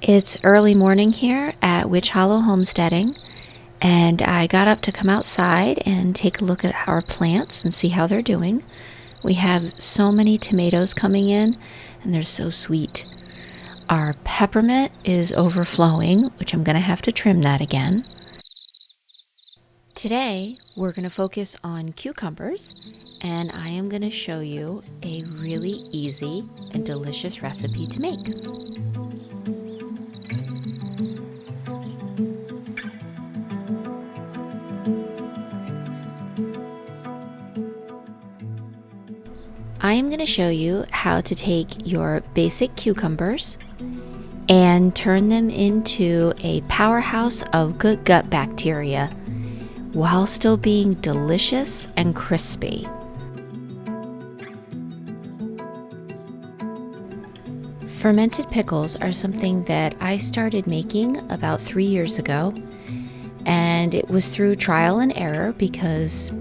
It's early morning here at Witch Hollow Homesteading, and I got up to come outside and take a look at our plants and see how they're doing. We have so many tomatoes coming in, and they're so sweet. Our peppermint is overflowing, which I'm going to have to trim that again. Today, we're going to focus on cucumbers, and I am going to show you a really easy and delicious recipe to make. I am going to show you how to take your basic cucumbers and turn them into a powerhouse of good gut bacteria while still being delicious and crispy. Fermented pickles are something that I started making about 3 years ago, and it was through trial and error because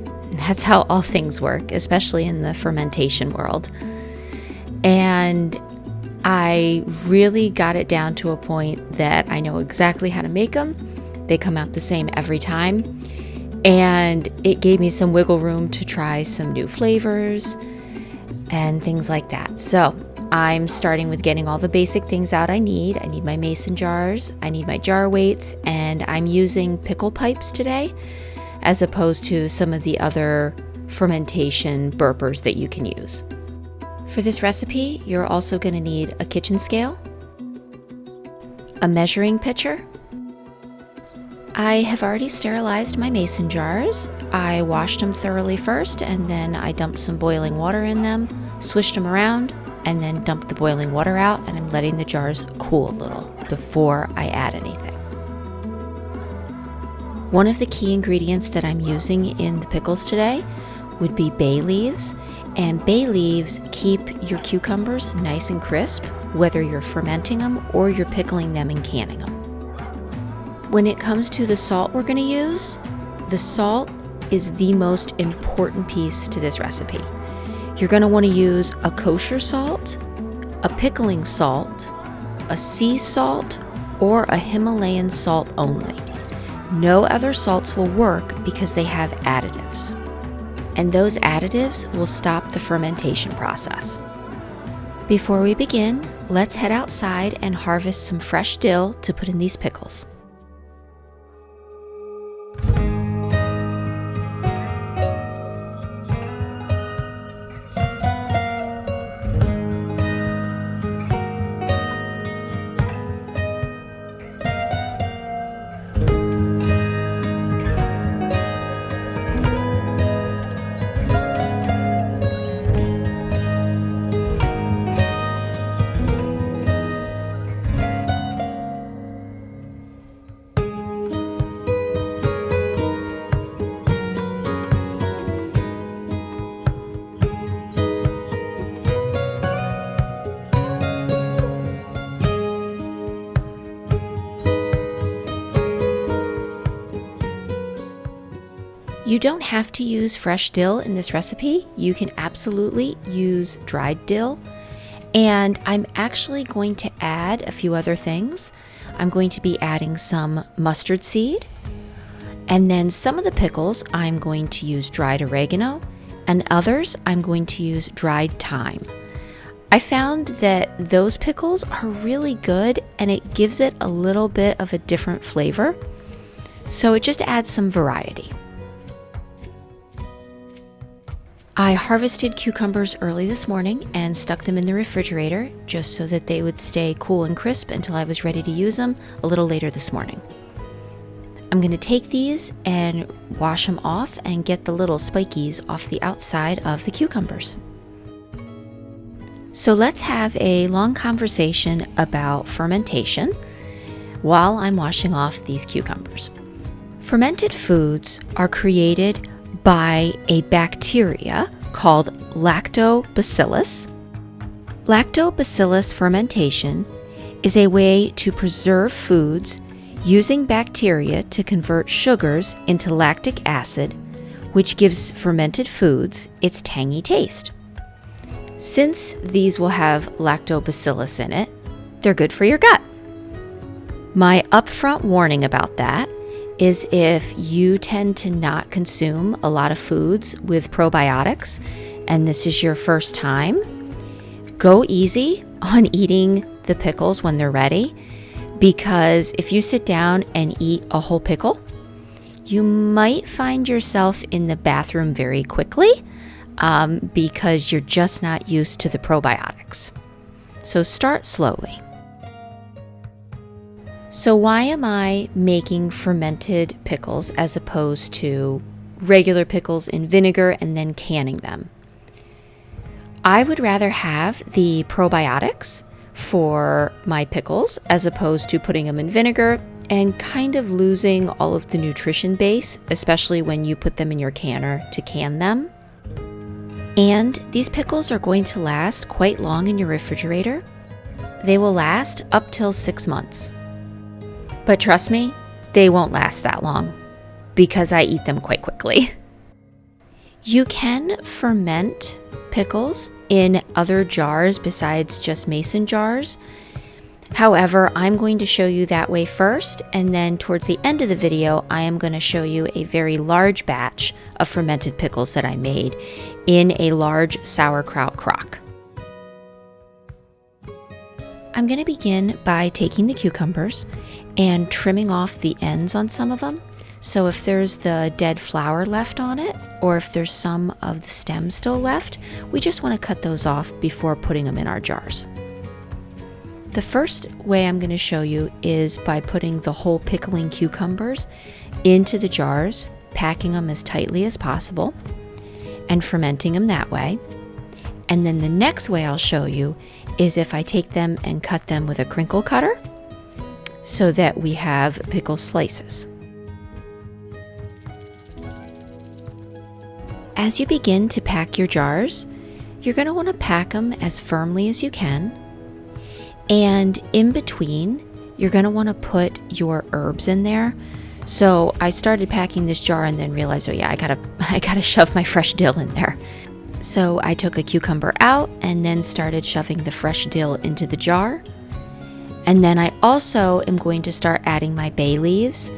that's how all things work, especially in the fermentation world. And I really got it down to a point that I know exactly how to make them. They come out the same every time. And it gave me some wiggle room to try some new flavors and things like that. So I'm starting with getting all the basic things out I need. I need my mason jars, I need my jar weights, and I'm using pickle pipes today, as opposed to some of the other fermentation burpers that you can use. For this recipe, you're also going to need a kitchen scale, a measuring pitcher. I have already sterilized my mason jars. I washed them thoroughly first, and then I dumped some boiling water in them, swished them around, and then dumped the boiling water out, and I'm letting the jars cool a little before I add anything. One of the key ingredients that I'm using in the pickles today would be bay leaves, and bay leaves keep your cucumbers nice and crisp, whether you're fermenting them or you're pickling them and canning them. When it comes to the salt we're going to use, the salt is the most important piece to this recipe. You're going to want to use a kosher salt, a pickling salt, a sea salt, or a Himalayan salt only. No other salts will work because they have additives, and those additives will stop the fermentation process. Before we begin, let's head outside and harvest some fresh dill to put in these pickles. You don't have to use fresh dill in this recipe. You can absolutely use dried dill. And I'm actually going to add a few other things. I'm going to be adding some mustard seed. And then some of the pickles, I'm going to use dried oregano. And others, I'm going to use dried thyme. I found that those pickles are really good, and it gives it a little bit of a different flavor. So it just adds some variety. I harvested cucumbers early this morning and stuck them in the refrigerator just so that they would stay cool and crisp until I was ready to use them a little later this morning. I'm going to take these and wash them off and get the little spikies off the outside of the cucumbers. So let's have a long conversation about fermentation while I'm washing off these cucumbers. Fermented foods are created by a bacteria called lactobacillus. Lactobacillus fermentation is a way to preserve foods using bacteria to convert sugars into lactic acid, which gives fermented foods its tangy taste. Since these will have lactobacillus in it, they're good for your gut. My upfront warning about that is if you tend to not consume a lot of foods with probiotics, and this is your first time, go easy on eating the pickles when they're ready, because if you sit down and eat a whole pickle, you might find yourself in the bathroom very quickly because you're just not used to the probiotics. So start slowly. So why am I making fermented pickles as opposed to regular pickles in vinegar and then canning them? I would rather have the probiotics for my pickles as opposed to putting them in vinegar and kind of losing all of the nutrition base, especially when you put them in your canner to can them. And these pickles are going to last quite long in your refrigerator. They will last up till 6 months. But trust me, they won't last that long because I eat them quite quickly. You can ferment pickles in other jars besides just mason jars. However, I'm going to show you that way first, and then towards the end of the video, I am going to show you a very large batch of fermented pickles that I made in a large sauerkraut crock. I'm going to begin by taking the cucumbers and trimming off the ends on some of them. So if there's the dead flower left on it, or if there's some of the stem still left, we just want to cut those off before putting them in our jars. The first way I'm going to show you is by putting the whole pickling cucumbers into the jars, packing them as tightly as possible, and fermenting them that way. And then the next way I'll show you is if I take them and cut them with a crinkle cutter so that we have pickle slices. As you begin to pack your jars, you're going to want to pack them as firmly as you can. And in between, you're going to want to put your herbs in there. So I started packing this jar and then realized, oh yeah, I gotta shove my fresh dill in there. So I took a cucumber out and then started shoving the fresh dill into the jar. And then I also am going to start adding my bay leaves.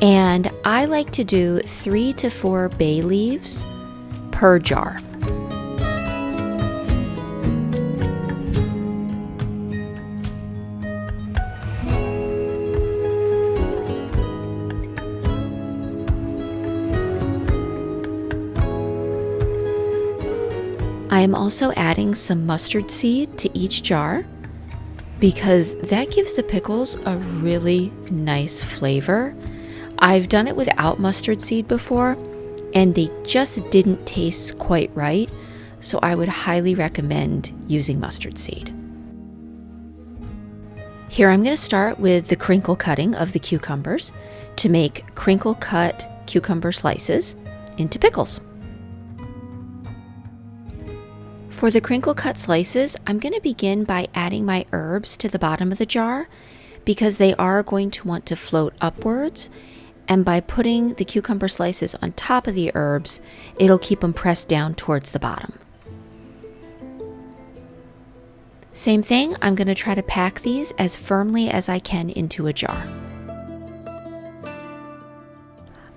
And I like to do 3 to 4 bay leaves per jar. I am also adding some mustard seed to each jar because that gives the pickles a really nice flavor. I've done it without mustard seed before and they just didn't taste quite right, so I would highly recommend using mustard seed. Here I'm going to start with the crinkle cutting of the cucumbers to make crinkle cut cucumber slices into pickles. For the crinkle cut slices, I'm going to begin by adding my herbs to the bottom of the jar because they are going to want to float upwards, and by putting the cucumber slices on top of the herbs, it'll keep them pressed down towards the bottom. Same thing, I'm going to try to pack these as firmly as I can into a jar.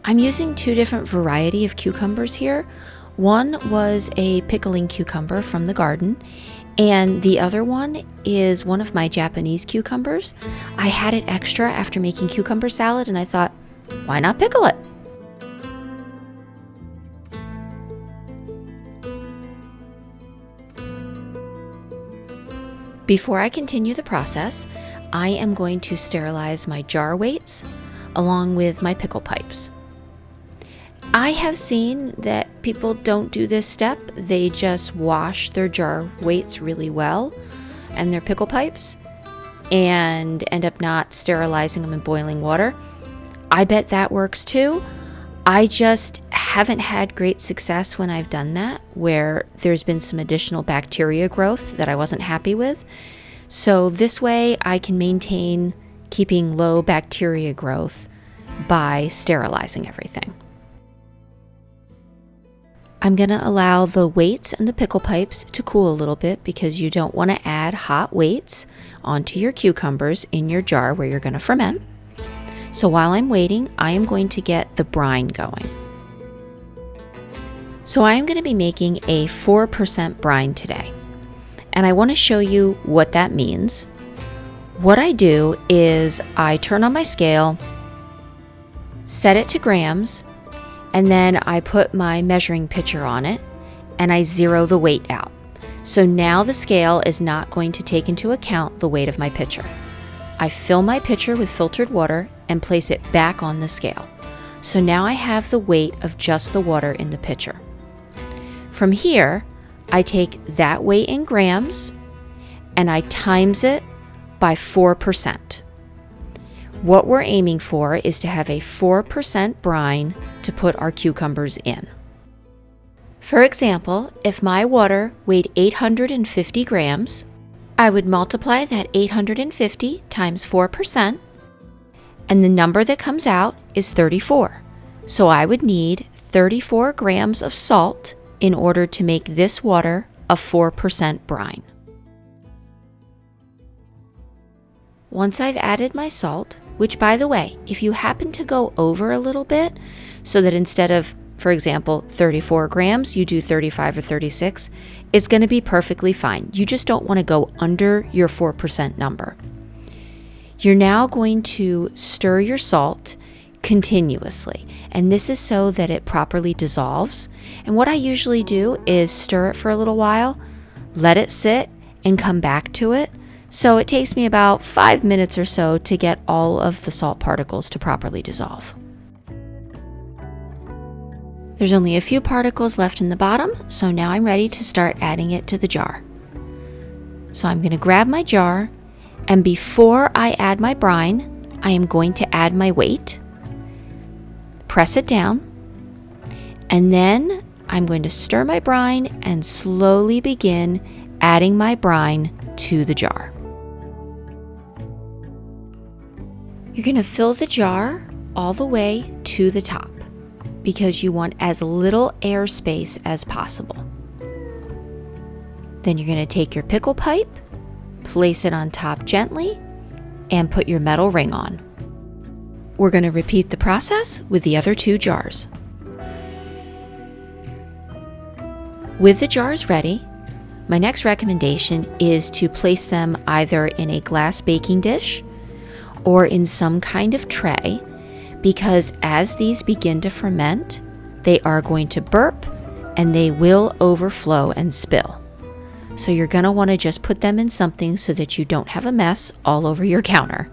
I'm using 2 different variety of cucumbers here. One was a pickling cucumber from the garden, and the other one is one of my Japanese cucumbers. I had it extra after making cucumber salad, and I thought, why not pickle it? Before I continue the process, I am going to sterilize my jar weights along with my pickle pipes. I have seen that people don't do this step. They just wash their jar weights really well and their pickle pipes and end up not sterilizing them in boiling water. I bet that works too. I just haven't had great success when I've done that, where there's been some additional bacteria growth that I wasn't happy with. So this way I can maintain keeping low bacteria growth by sterilizing everything. I'm going to allow the weights and the pickle pipes to cool a little bit because you don't want to add hot weights onto your cucumbers in your jar where you're going to ferment. So while I'm waiting, I am going to get the brine going. So I am going to be making a 4% brine today. And I want to show you what that means. What I do is I turn on my scale, set it to grams, and then I put my measuring pitcher on it and I zero the weight out. So now the scale is not going to take into account the weight of my pitcher. I fill my pitcher with filtered water and place it back on the scale. So now I have the weight of just the water in the pitcher. From here, I take that weight in grams and I times it by 4%. What we're aiming for is to have a 4% brine to put our cucumbers in. For example, if my water weighed 850 grams, I would multiply that 850 times 4%, and the number that comes out is 34. So I would need 34 grams of salt in order to make this water a 4% brine. Once I've added my salt, which by the way, if you happen to go over a little bit, so that instead of, for example, 34 grams, you do 35 or 36, it's going to be perfectly fine. You just don't want to go under your 4% number. You're now going to stir your salt continuously, and this is so that it properly dissolves. And what I usually do is stir it for a little while, let it sit, and come back to it. So it takes me about 5 minutes or so to get all of the salt particles to properly dissolve. There's only a few particles left in the bottom, so now I'm ready to start adding it to the jar. So I'm going to grab my jar, and before I add my brine, I am going to add my weight, press it down, and then I'm going to stir my brine and slowly begin adding my brine to the jar. You're going to fill the jar all the way to the top because you want as little air space as possible. Then you're going to take your pickle pipe, place it on top gently, and put your metal ring on. We're going to repeat the process with the other 2 jars. With the jars ready, my next recommendation is to place them either in a glass baking dish or in some kind of tray, because as these begin to ferment, they are going to burp and they will overflow and spill. So you're going to want to just put them in something so that you don't have a mess all over your counter.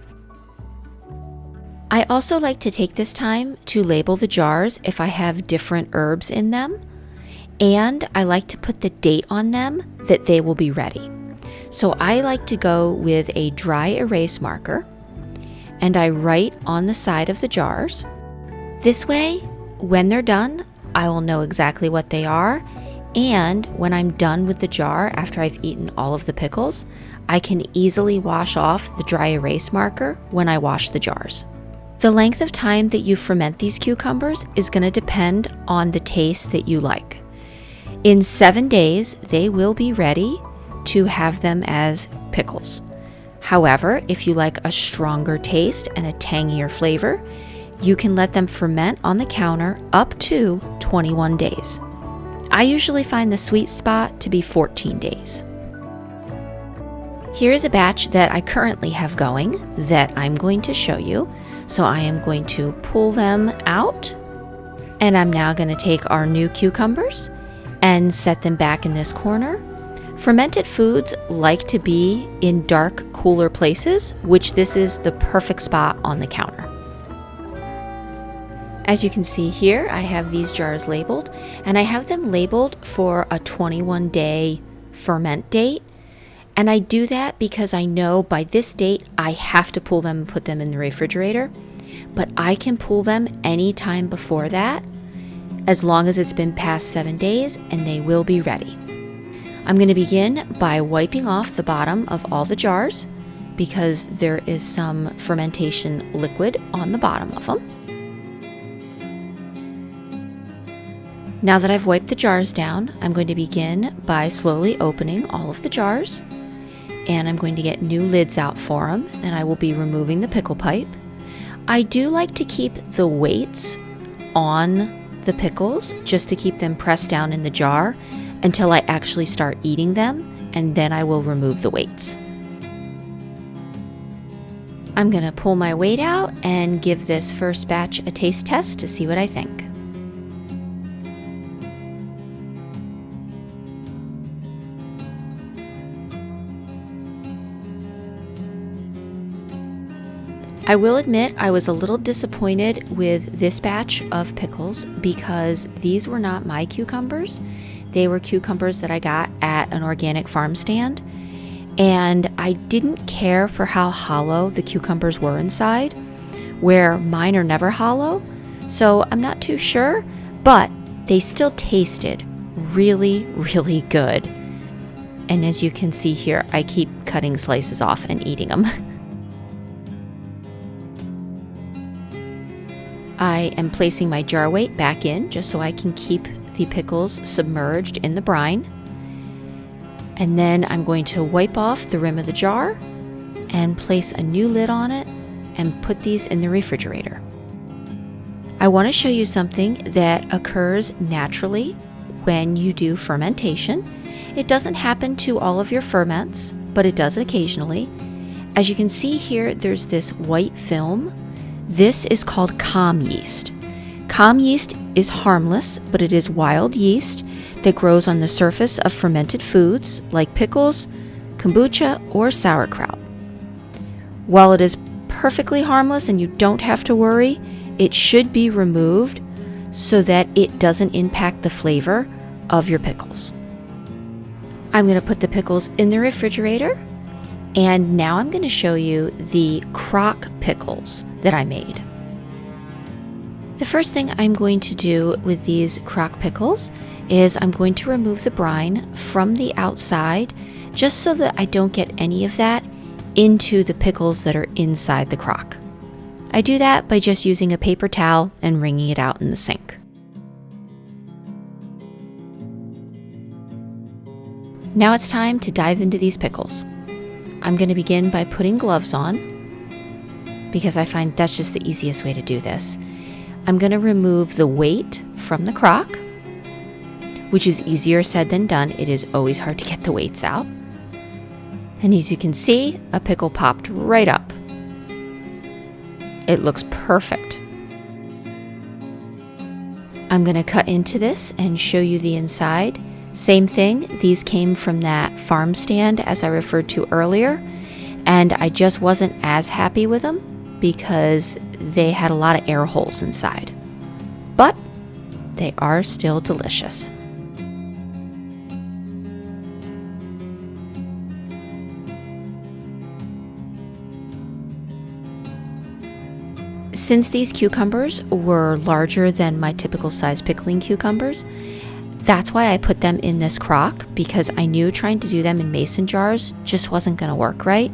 I also like to take this time to label the jars if I have different herbs in them, and I like to put the date on them that they will be ready. So I like to go with a dry erase marker, and I write on the side of the jars. This way, when they're done, I will know exactly what they are, and when I'm done with the jar after I've eaten all of the pickles, I can easily wash off the dry erase marker when I wash the jars. The length of time that you ferment these cucumbers is going to depend on the taste that you like. In 7 days, they will be ready to have them as pickles. However, if you like a stronger taste and a tangier flavor, you can let them ferment on the counter up to 21 days. I usually find the sweet spot to be 14 days. Here is a batch that I currently have going that I'm going to show you. So I am going to pull them out, and I'm now going to take our new cucumbers and set them back in this corner. Fermented foods like to be in dark, cooler places, which this is the perfect spot on the counter. As you can see here, I have these jars labeled, and I have them labeled for a 21-day ferment date. And I do that because I know by this date, I have to pull them and put them in the refrigerator. But I can pull them anytime before that, as long as it's been past 7 days, and they will be ready. I'm going to begin by wiping off the bottom of all the jars because there is some fermentation liquid on the bottom of them. Now that I've wiped the jars down, I'm going to begin by slowly opening all of the jars, and I'm going to get new lids out for them, and I will be removing the pickle pipe. I do like to keep the weights on the pickles just to keep them pressed down in the jar until I actually start eating them, and then I will remove the weights. I'm going to pull my weight out and give this first batch a taste test to see what I think. I will admit I was a little disappointed with this batch of pickles because these were not my cucumbers. They were cucumbers that I got at an organic farm stand, and I didn't care for how hollow the cucumbers were inside, where mine are never hollow, so I'm not too sure, but they still tasted really, really good. And as you can see here, I keep cutting slices off and eating them. I am placing my jar weight back in just so I can keep the pickles submerged in the brine. And then I'm going to wipe off the rim of the jar and place a new lid on it and put these in the refrigerator. I want to show you something that occurs naturally when you do fermentation. It doesn't happen to all of your ferments, but it does occasionally. As you can see here, there's this white film. This is called calm yeast. Calm yeast is harmless, but it is wild yeast that grows on the surface of fermented foods like pickles, kombucha, or sauerkraut. While it is perfectly harmless and you don't have to worry, it should be removed so that it doesn't impact the flavor of your pickles. I'm going to put the pickles in the refrigerator, and now I'm going to show you the crock pickles that I made. The first thing I'm going to do with these crock pickles is I'm going to remove the brine from the outside just so that I don't get any of that into the pickles that are inside the crock. I do that by just using a paper towel and wringing it out in the sink. Now it's time to dive into these pickles. I'm going to begin by putting gloves on because I find that's just the easiest way to do this. I'm going to remove the weight from the crock, which is easier said than done. It is always hard to get the weights out. And as you can see, a pickle popped right up. It looks perfect. I'm going to cut into this and show you the inside. Same thing, these came from that farm stand as I referred to earlier, and I just wasn't as happy with them because they had a lot of air holes inside. But they are still delicious. Since these cucumbers were larger than my typical size pickling cucumbers, that's why I put them in this crock, because I knew trying to do them in mason jars just wasn't going to work right.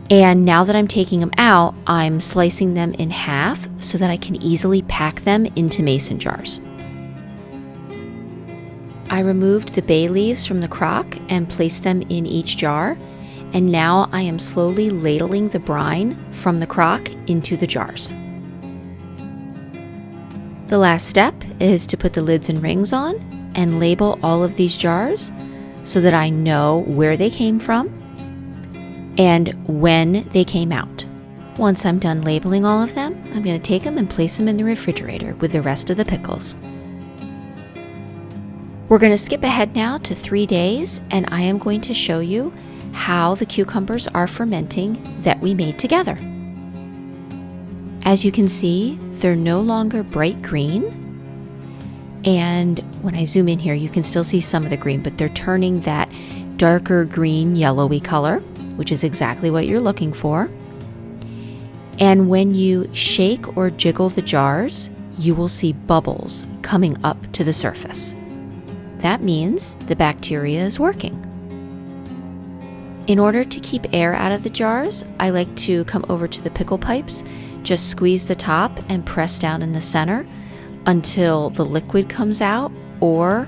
And now that I'm taking them out, I'm slicing them in half so that I can easily pack them into mason jars. I removed the bay leaves from the crock and placed them in each jar. And now I am slowly ladling the brine from the crock into the jars. The last step is to put the lids and rings on and label all of these jars so that I know where they came from and when they came out. Once I'm done labeling all of them, I'm going to take them and place them in the refrigerator with the rest of the pickles. We're going to skip ahead now to 3 days, and I am going to show you how the cucumbers are fermenting that we made together. As you can see, they're no longer bright green, and when I zoom in here you can still see some of the green, but they're turning that darker green yellowy color, which is exactly what you're looking for. And when you shake or jiggle the jars, you will see bubbles coming up to the surface. That means the bacteria is working. In order to keep air out of the jars, I like to come over to the pickle pipes, just squeeze the top and press down in the center. until the liquid comes out or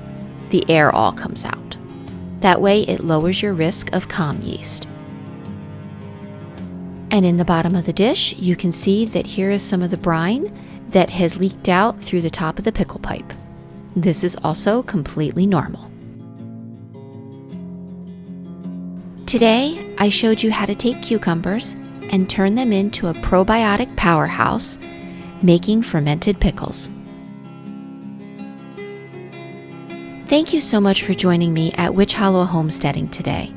the air all comes out. That way it lowers your risk of comm yeast. And in the bottom of the dish, you can see that here is some of the brine that has leaked out through the top of the pickle pipe. This is also completely normal. Today, I showed you how to take cucumbers and turn them into a probiotic powerhouse, making fermented pickles. Thank you so much for joining me at Witch Hollow Homesteading today.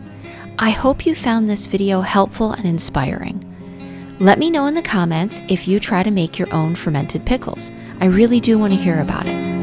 I hope you found this video helpful and inspiring. Let me know in the comments if you try to make your own fermented pickles. I really do want to hear about it.